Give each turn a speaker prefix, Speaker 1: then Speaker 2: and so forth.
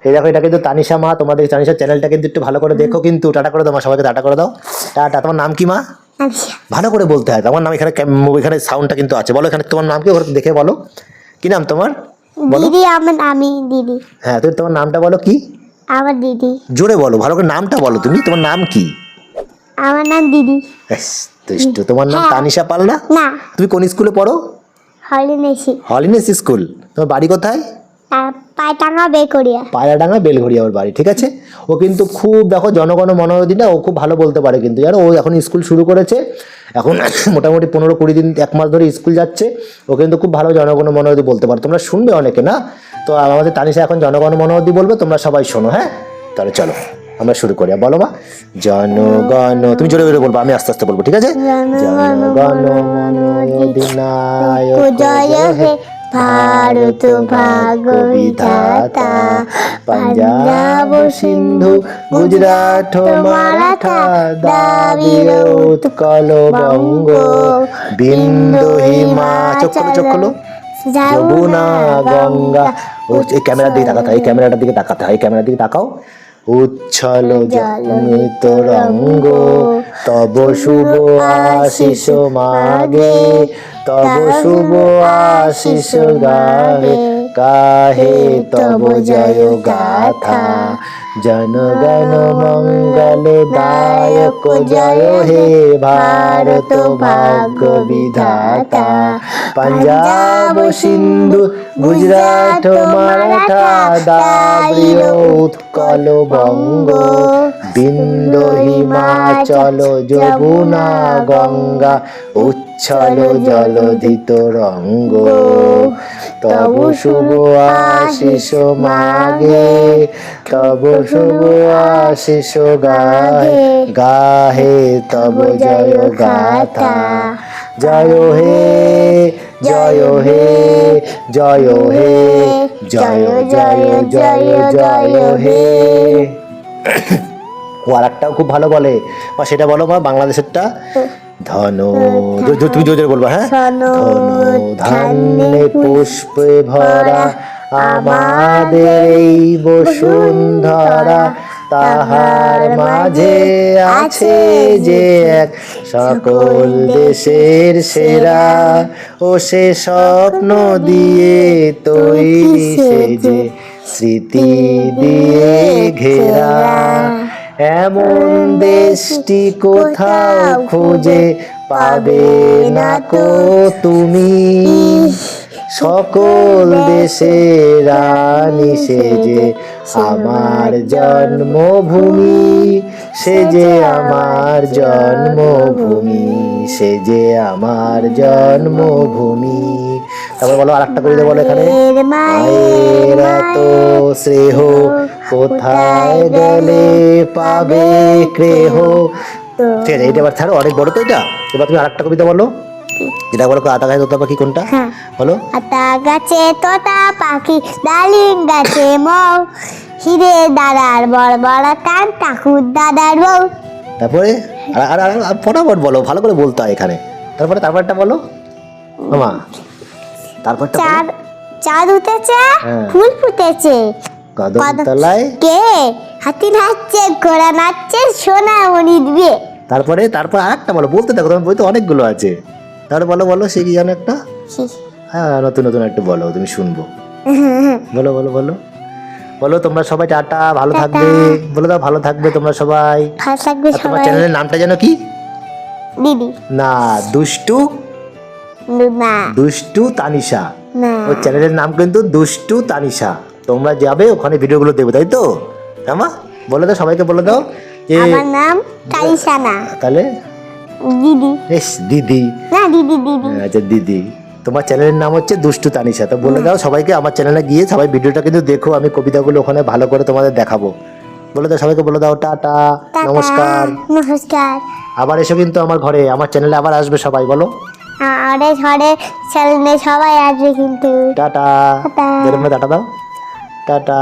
Speaker 1: এই দেখো এটা কিন্তু তানিশা মা, তোমাদের তানিশার চ্যানেলটা কিন্তু একটু ভালো করে দেখো কিন্তু। টাটা করে দাও মা, সবাইকে টাটা করে দাও। টাটা। তোমার নাম কি মা? ভালো করে বলতে হয়। আমার নাম এখানে এখানে সাউন্ডটা কিন্তু আছে। বলো এখানে তোমার নাম কি, ওখানে দেখে বলো কি নাম তোমার?
Speaker 2: দিদি। আমি দিদি।
Speaker 1: হ্যাঁ তুমি তোমার নামটা বলো কি?
Speaker 2: আমার দিদি।
Speaker 1: জোরে বলো, ভালো করে নামটা বলো তুমি, তোমার নাম কি?
Speaker 2: আমার নাম দিদি।
Speaker 1: দুষ্টু। তোমার নাম তানিশা পাল না?
Speaker 2: না।
Speaker 1: তুমি কোন স্কুলে পড়ো?
Speaker 2: হলিনেসি।
Speaker 1: Holiness school. তোমার বাড়ি কোথায়?
Speaker 2: পায়টাঙ্গা বেকরিয়া।
Speaker 1: পায়রাডাঙ্গা বেলঘড়িয়া ওর বাড়ি, ঠিক আছে। ও কিন্তু খুব দেখো জনগণ মনোরদিনটা ও খুব ভালো বলতে পারে কিন্তু, জানো ও এখন স্কুল শুরু করেছে, এখন মোটামুটি 15-20 দিন 1 মাস ধরে স্কুল যাচ্ছে। ও কিন্তু খুব ভালো জনগণ মনোরদি বলতে পারে, তোমরা শুনবে অনেকে না। তো আমাদের তানিশা এখন জনগণ মনোরদি বলবে, তোমরা সবাই শোনো। হ্যাঁ তাহলে চলো আমরা শুরু করি। বলো মা। জনগণ, তুমি জোরে জোরে বলবো, আমি আস্তে আস্তে বলবো, ঠিক আছে। জনগণ মন অধিনায়ক জয় হে ভারত ভাগ্য বিধাতা, পাঞ্জাব সিন্ধু গুজরাট মারাঠা, দ্রাবিড় উৎকল বঙ্গ, বিন্দু হিমাচল চক্র যমুনা গঙ্গা। এই ক্যামেরার দিকে তাকাতে হয়, এই ক্যামেরাটার দিকে তাকাতে হয়, এই ক্যামেরার দিকে তাকাও। উচ্ছল জলমিত রঙ্গ, তব শুভ আশিস মাগে, তব শুভ আশিস গাহে, গাহে তব জয় গাথা। জনগণ মঙ্গল দায়ক জয় হে ভারত ভাগ্য বিধাতা, পাঞ্জাব সিন্ধু গুজরাট মারাঠা, দ্রাবিড় উৎকল বঙ্গ, বিন্দু হিমাচল যমুনা গঙ্গা, উচ্ছল জলধিত রঙ্গ, তব শুভ আশিস মাগে, তব শুভ আশিস গাহে, গাহে তব জয় গাথা। জয় হে জয় হে জয় হে জয় জয় জয় জয় হে। ও আর একটাও খুব ভালো বলে বা সেটা বলো মা, বাংলাদেশেরটা। ধন, তুমি জোরে বলবা। হ্যাঁ। ধন ধান্যে পুষ্পে ভরা আমাদের এই বসুন্ধরা, তাহার মাঝে আছে যে এক সকল দেশের সেরা, ও সে স্বপ্ন দিয়ে তৈরি সে যে স্মৃতি দিয়ে ঘেরা, এমন দেশটি কোথাও খুঁজে পাবে না কো তুমি, সকল দেশের রানী সে যে আমার জন্মভূমি, সে যে আমার জন্মভূমি, সে যে আমার জন্মভূমি। তারপর বলো আরেকটা করে দেবো, বলো এখানে। মায়ের তো স্নেহ কোথায় গেলে পাবে ক্রেহ। ঠিক আছে, এটা এবার ছাড়ো, অনেক বড় তো এটা। এবার তুমি আরেকটা কবিতা বলো, এটা বলো। আতা গাছে তোতা পাখি কোনটা বলো?
Speaker 2: আতা গাছে তোতা পাখি, ডালিম গাছে মৌ, হিরে দাদার বড় বড় কান, ঠাকুর দাদার বউ।
Speaker 1: তারপরে আর ফটাফট বলো, ভালো করে বলতে হয় এখানে। তারপরটা বলো মামা। তারপরটা
Speaker 2: চাঁদ উঠেছে, ফুল ফুটেছে,
Speaker 1: কদম তলায়
Speaker 2: কে হাতি নাচছে, ঘোড়া নাচছে, সোনা মণি দিবে।
Speaker 1: তারপর আরেকটা বলো, বলতে থাকো, তোমার বই তো অনেকগুলো আছে। তাহলে বলো সে কি জানো একটা। হ্যাঁ নতুন নতুন একটু বলো, তুমি শুনবো। বলো বলো বলো বলো। তোমরা সবাই টাটা, ভালো থাকবে বলে দাও। ভালো থাকবে তোমরা সবাই।
Speaker 2: ভালো থাকবে সবাই।
Speaker 1: তোমার চ্যানেলের নামটা জানো কি?
Speaker 2: দিদি
Speaker 1: না, দুষ্টু
Speaker 2: না,
Speaker 1: দুষ্টু তানিশা।
Speaker 2: না,
Speaker 1: ওর চ্যানেলের নাম কিন্তু দুষ্টু তানিশা। তোমরা যাবে ওখানে ভিডিওগুলো দেখবে, তাই তো? হ্যাঁ মা, বলে দাও সবাইকে, বলে দাও যে
Speaker 2: আমার নাম তানিশা না,
Speaker 1: তাহলে
Speaker 2: দিদি।
Speaker 1: দিদি
Speaker 2: না, দিদি দিদি।
Speaker 1: আচ্ছা দিদি। তোমার চ্যানেলের নাম হচ্ছে দুষ্টু তানিশা। তো বলে দাও সবাইকে, আমার চ্যানেলে গিয়ে সবাই ভিডিওটা কিন্তু দেখো, আমি কবিতাগুলো ওখানে ভালো করে তোমাদের দেখাবো। বলে দাও সবাইকে, বলে দাও টাটা, নমস্কার।
Speaker 2: নমস্কার।
Speaker 1: আবার এসো কিন্তু আমার ঘরে, আমার চ্যানেলে আবার আসবে সবাই। বলো
Speaker 2: আমাদের ঘরে চ্যানেলে সবাই আসবে কিন্তু।
Speaker 1: টাটা। টাটা দাও। টাটা।